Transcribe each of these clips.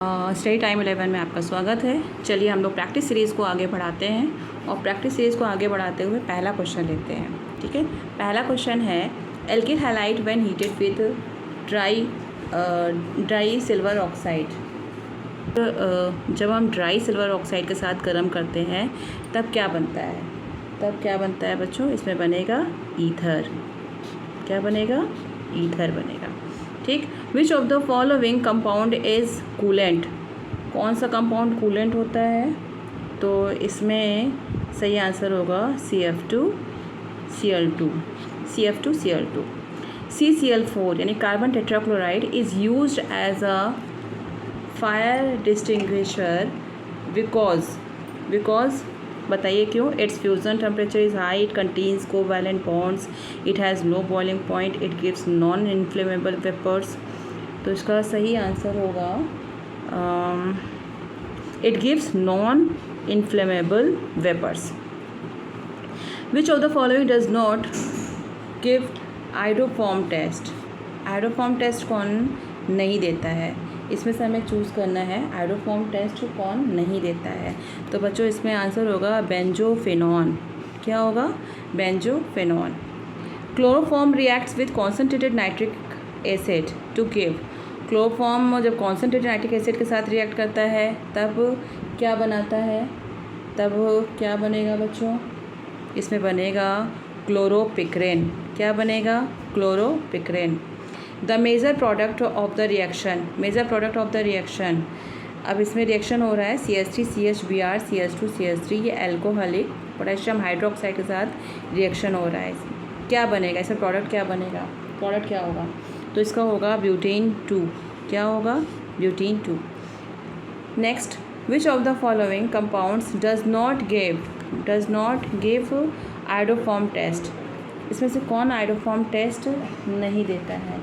Study time 11 में आपका स्वागत है। चलिए हम लोग प्रैक्टिस सीरीज़ को आगे बढ़ाते हैं और प्रैक्टिस सीरीज़ को आगे बढ़ाते हुए पहला क्वेश्चन लेते हैं। ठीक है, पहला क्वेश्चन है alkyl halide when heated with dry silver oxide. जब हम ड्राई सिल्वर ऑक्साइड के साथ गर्म करते हैं तब क्या बनता है? बच्चों? इसमें बनेगा ईथर। क्या बनेगा? ईथर बनेगा। ठीक। विच of the following compound is coolant? कौन सा कंपाउंड कूलेंट होता है? तो इसमें सही आंसर होगा CF2Cl2। CCl4 यानी carbon tetrachloride is used as a fire extinguisher because बताइए क्यों? It's fusion temperature is high, it contains covalent bonds, it has low boiling point, it gives non inflammable vapours. तो इसका सही answer होगा it gives non inflammable vapours. Which of the following does not give iodoform test? Iodoform test कौन नहीं देता है? इसमें से हमें चूज़ करना है आइडोफॉर्म टेस्ट कौन नहीं देता है। तो बच्चों इसमें आंसर होगा बेंजोफेनॉन। क्या होगा? Benzophenone. Chloroform reacts with concentrated nitric acid to give. Chloroform जब कॉन्सेंट्रेटेड नाइट्रिक एसिड के साथ रिएक्ट करता है तब क्या बनाता है? तब क्या बनेगा बच्चों? इसमें बनेगा क्लोरोपिक्रेन। क्या बनेगा? Chloropicrin. The major product of the reaction. अब इसमें रिएक्शन हो रहा है CH3 CHBr CH2 CH3, ये एल्कोहलिक पोटेशियम हाइड्रोक्साइड के साथ रिएक्शन हो रहा है। क्या बनेगा? इसमें प्रोडक्ट क्या बनेगा? प्रोडक्ट क्या होगा? तो इसका होगा ब्यूटेन 2। क्या होगा? Butane 2। Next, which of the following compounds does not give iodoform test? इसमें से कौन आइडोफॉर्म टेस्ट नहीं देता है?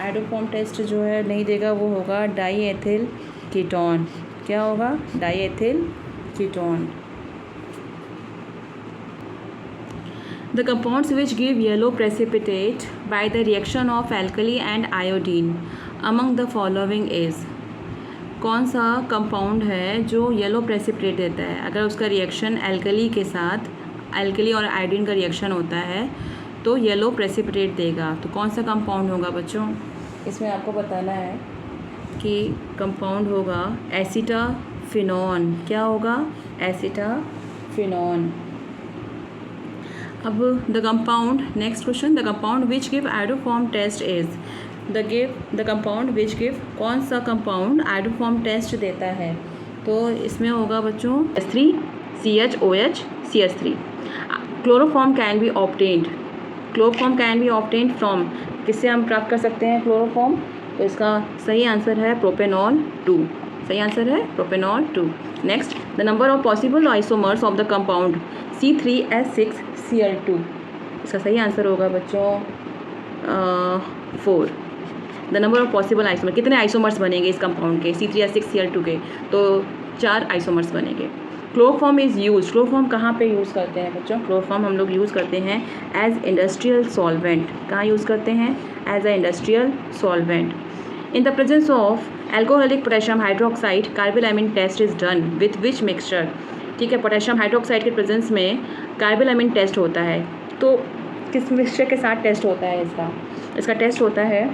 आइडोफॉर्म टेस्ट जो है नहीं देगा वो होगा डाईएथिल कीटोन। क्या होगा? Diethyl ketone. The compounds which give yellow precipitate by the reaction of alkali and iodine among the following is. कौन सा कंपाउंड है जो येलो प्रेसिपिटेट देता है? अगर उसका रिएक्शन एल्कली और आयोडीन का रिएक्शन होता है तो येलो प्रेसिपिटेट देगा। तो कौन सा कंपाउंड होगा बच्चों? इसमें आपको बताना है कि कंपाउंड होगा एसीटाफिनॉन। क्या होगा? एसीटाफिनॉन। अब the compound, next question, the compound which give iodoform test is the compound which give. कौन सा कंपाउंड आइडोफॉर्म टेस्ट देता है? तो इसमें होगा बच्चों CH3CHOH CH3। Chloroform can be obtained from. किससे हम प्राप्त कर सकते हैं क्लोरोफॉर्म? तो इसका सही आंसर है propanol 2। Propanol 2। Next, the number of possible isomers of the compound C3H6Cl2। इसका सही आंसर होगा बच्चों 4। The number of possible isomer, कितने आइसोमर्स बनेंगे इस कंपाउंड के C3H6Cl2 के? तो 4 आइसोमर्स बनेंगे। Chloroform is use. क्लोरोफॉर्म कहाँ पे यूज़ करते हैं बच्चों? क्लोरोफॉर्म हम लोग यूज़ करते हैं एज इंडस्ट्रियल सॉल्वेंट। कहाँ यूज़ करते हैं? As a industrial solvent. In the presence of alcoholic potassium hydroxide carbylamine test is done with which mixture. ठीक है, पोटेशियम हाइड्रोक्साइड के प्रेजेंस में कार्बोलामिन टेस्ट होता है तो किस मिक्सचर के साथ टेस्ट होता है इसका टेस्ट होता है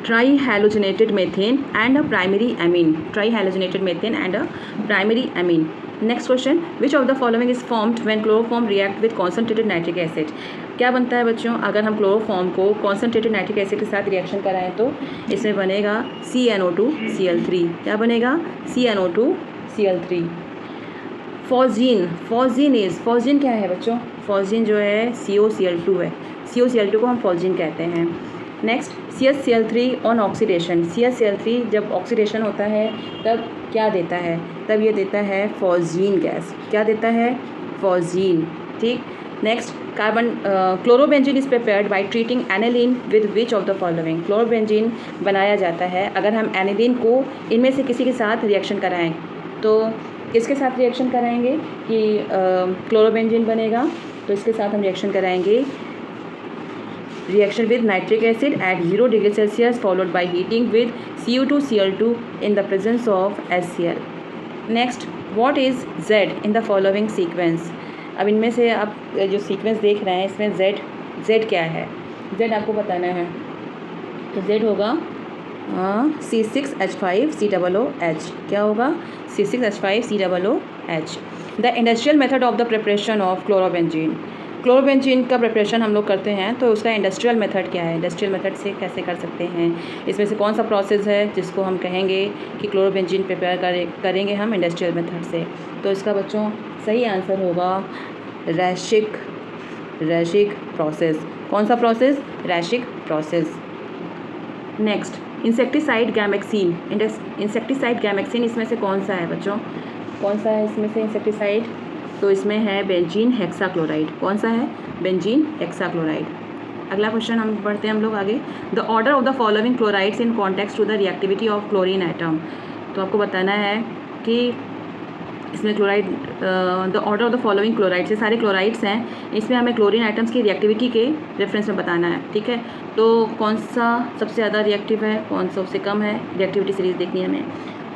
tri halogenated methane and a primary amine. Next question, which of the following is formed when chloroform react with concentrated nitric acid. क्या बनता है बच्चों अगर हम क्लोरोफॉर्म को कॉन्सेंट्रेटेड नाइट्रिक एसिड के साथ रिएक्शन कराएं? तो इसमें बनेगा CnO2Cl3। क्या बनेगा? CnO2Cl3। फॉस्जीन क्या है बच्चों? फॉस्जीन जो है COCl2 है। COCl2 को हम फॉस्जीन कहते हैं। Next, CH3 on oxidation. CH3 जब ऑक्सीडेशन होता है तब क्या देता है? तब ये देता है फॉस्जीन गैस। क्या देता है? फॉस्जीन। ठीक। Next, chlorobenzene is prepared by treating aniline with which of the following. Chlorobenzene बनाया जाता है अगर हम एनिलीन को इनमें से किसी के साथ रिएक्शन कराएं तो किसके साथ रिएक्शन कराएंगे कि क्लोरोबेंजीन बनेगा? तो इसके साथ हम रिएक्शन कराएंगे reaction with nitric acid at 0 degree Celsius followed by heating with Cu2Cl2 in the presence of HCl. Next, what is Z in the following sequence? अब इनमें से आप जो सीक्वेंस देख रहे हैं इसमें Z क्या है? Z आपको बताना है, तो Z होगा C6H5COOH. क्या होगा? C6H5COOH. The industrial method of the preparation of chlorobenzene. Chlorobenzene का प्रिपरेशन हम लोग करते हैं, तो उसका इंडस्ट्रियल मेथड क्या है? इंडस्ट्रियल मेथड से कैसे कर सकते हैं? इसमें से कौन सा प्रोसेस है जिसको हम कहेंगे कि क्लोरोबेंजीन प्रिपेयर करेंगे हम इंडस्ट्रियल मेथड से? तो इसका बच्चों सही आंसर होगा रैशिक प्रोसेस. कौन सा process? Raschig process. Next, insecticide gammexane. Insecticide gammexane इसमें से कौन सा है बच्चों? कौन सा है इसमें से इंसेक्टिसाइड? तो इसमें है बेंजीन हेक्साक्लोराइड. कौन सा है? Benzene hexachloride. अगला क्वेश्चन हम पढ़ते हैं हम लोग आगे. The order of the following chlorides in context to the reactivity of chlorine atom. तो आपको बताना है कि इसमें chloride, the order of the following chlorides, ये सारे क्लोराइड्स हैं, इसमें हमें क्लोरीन आइटम्स की रिएक्टिविटी के रेफरेंस में बताना है. ठीक है, तो कौन सा सबसे ज़्यादा रिएक्टिव है, कौन सा सबसे कम है, रिएक्टिविटी सीरीज देखनी है हमें.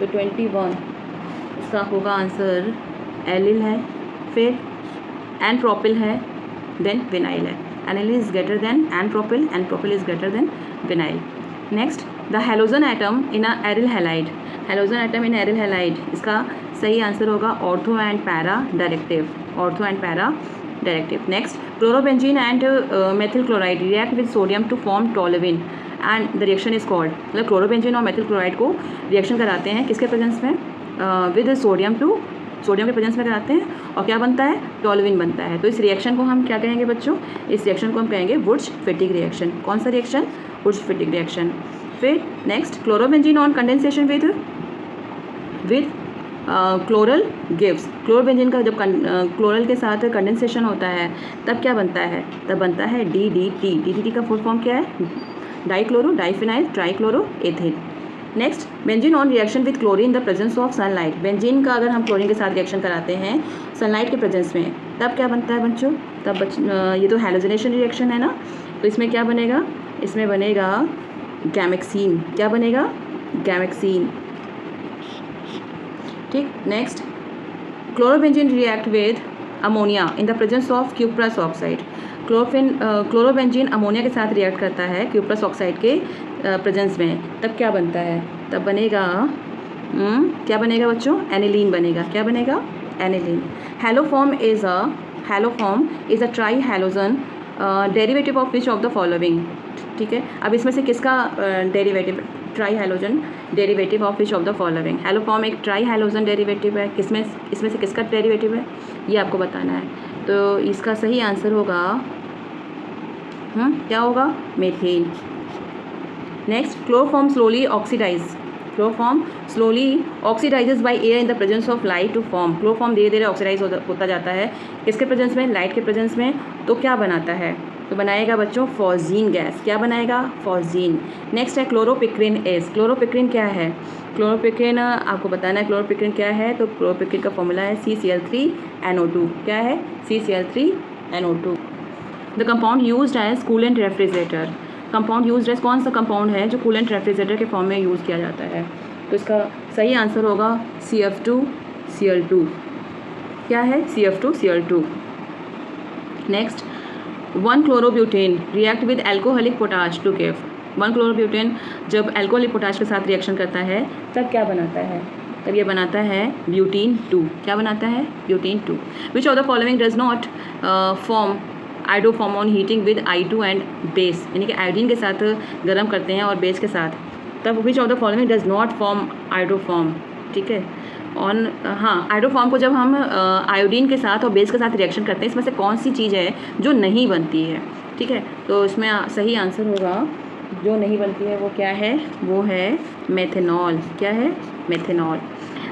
तो 21 इसका होगा आंसर एलिल है, फिर एनप्रोपिल है, देन विनाइल है. Allyl is greater than n propyl, n propyl is greater than vinyl. Next, the halogen atom in a aryl halide. Halogen atom in aryl halide, इसका सही आंसर होगा ortho and para directive. Ortho and para directive. Next, chlorobenzene and methyl chloride react with sodium to form toluene and the reaction is called. मतलब chlorobenzene और methyl chloride को reaction कराते हैं किसके presence में? विद सोडियम के presence में कराते हैं, और क्या बनता है? टोलुइन बनता है. तो इस रिएक्शन को हम क्या कहेंगे बच्चों? इस रिएक्शन को हम कहेंगे वुड्स-फिटिग रिएक्शन. कौन सा रिएक्शन? वुड्स-फिटिग रिएक्शन. फिर next, chlorobenzene on condensation with chloral gives. Chlorobenzene का जब क्लोरल के साथ कंडेंसेशन होता है तब क्या बनता है? तब बनता है DDT. DDT का फुल फॉर्म क्या है? Dichloro diphenyl trichloro ethyl. Next, benzene on reaction with chlorine the presence of sunlight. Benzene का अगर हम क्लोरीन के साथ रिएक्शन कराते हैं सनलाइट के प्रेजेंस में, तब क्या बनता है बच्चों? तब ये तो हैलोजिनेशन रिएक्शन है ना, तो इसमें क्या बनेगा? इसमें बनेगा गैमेक्सीन. क्या बनेगा? गैमेक्सीन. ठीक. Next, chlorobenzene react with ammonia in the presence of cuprous oxide. Chlorobenzene ammonia के साथ रिएक्ट करता है क्यूप्रस ऑक्साइड के प्रेजेंस में, तब क्या बनता है? तब बनेगा क्या बनेगा बच्चों? एनिलीन बनेगा. क्या बनेगा? Aniline. Haloform is a try halogen derivative of which of the following. ठीक है, अब इसमें से किसका derivative? Try halogen derivative of which of the following. Haloform एक ट्राई हैलोजन डेरिवेटिव है. इसमें से किसका डेरिवेटिव है ये आपको बताना है. तो इसका सही आंसर होगा क्या होगा? Methane. Next, chloroform slowly oxidizes by air in the presence of light to form. Chloroform धीरे धीरे ऑक्सीडाइज होता जाता है किसके प्रेजेंस में? लाइट के प्रेजेंस में. तो क्या बनाता है? तो बनाएगा बच्चों फॉस्जीन गैस. क्या बनाएगा? फॉस्जीन. नेक्स्ट है क्लोरोपिक्रिन एस. क्लोरोपिक्रिन क्या है? क्लोरोपिक्रिन आपको बताना है क्लोरोपिक्रिन क्या है. तो क्लोरोपिक्रिन का फॉर्मूला है CCl3NO2. क्या है? CCl3NO2. The compound used as coolant refrigerator. Compound used as कौन सा कंपाउंड है जो कूलेंट रेफ्रिजरेटर के फॉर्म में यूज़ किया जाता है? तो इसका सही आंसर होगा CF2Cl2. क्या है? CF2Cl2. Next, 1 chlorobutane react with alcoholic potash to give. 1 chlorobutane जब एल्कोहलिक पोटाश के साथ रिएक्शन करता है तब क्या बनाता है? तब ये बनाता है ब्यूटीन 2. क्या बनाता है? Butene 2. Which of the following does not form iodoform on heating with I2 and base. यानी कि आयोडीन के साथ गर्म करते हैं और बेस के साथ, तब विच of the following does not form iodoform. ठीक है, ऑन आइडोफॉर्म को जब हम आयोडीन के साथ और बेस के साथ रिएक्शन करते हैं, इसमें से कौन सी चीज़ है जो नहीं बनती है? ठीक है, तो इसमें सही आंसर होगा जो नहीं बनती है वो क्या है? वो है मेथेनॉल. क्या है? Methanol.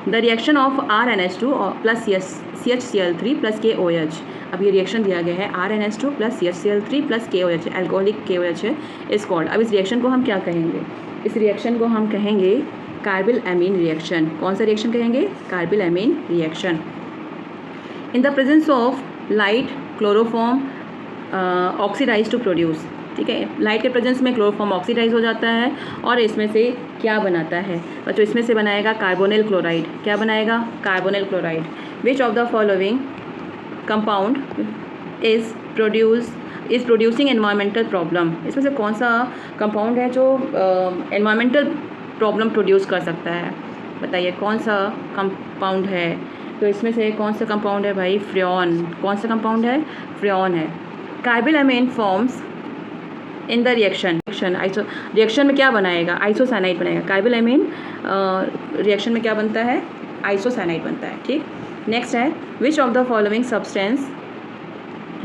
The reaction of RNH2 plus CHCl3 plus KOH. अब ये रिएक्शन दिया गया है RNH2 plus CHCl3 plus KOH, alcoholic KOH है इस कॉल्ड. अब इस रिएक्शन को हम क्या कहेंगे? इस रिएक्शन को हम कहेंगे कार्बिल एमीन रिएक्शन. कौन सा रिएक्शन कहेंगे? Carbylamine reaction. In the presence of light chloroform oxidize to produce. ठीक है। लाइट के प्रेजेंस में क्लोरोफॉर्म ऑक्सीडाइज हो जाता है और इसमें से क्या बनाता है बच्चों, इसमें से बनाएगा कार्बोनिल क्लोराइड। क्या बनाएगा? Carbonyl chloride. Which of the following compound is producing environmental problem, इसमें से कौन सा कंपाउंड है जो एनवायरमेंटल प्रॉब्लम प्रोड्यूस कर सकता है? बताइए कौन सा कंपाउंड है? तो इसमें से कौन सा कंपाउंड है भाई? फ्रेऑन। कौन सा कंपाउंड है? फ्रेऑन है। कार्बाइलमाइन forms in the reaction reaction में क्या बनाएगा? आइसोसाइनाइड बनाएगा। कार्बाइलमाइन रिएक्शन में क्या बनता है? आइसोसाइनाइड बनता है। ठीक। नेक्स्ट है which of the following substance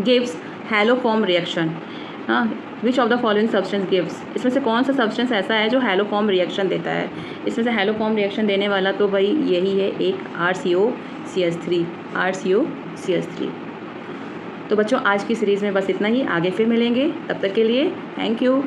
gives haloform reaction. हाँ, which of the following substance gives, इसमें से कौन सा सब्सटेंस ऐसा है जो हैलोफॉर्म रिएक्शन देता है? इसमें से हैलोफॉर्म रिएक्शन देने वाला तो भाई यही है, एक RCOCH3। RCOCH3। तो बच्चों आज की सीरीज़ में बस इतना ही, आगे फिर मिलेंगे, तब तक के लिए थैंक यू।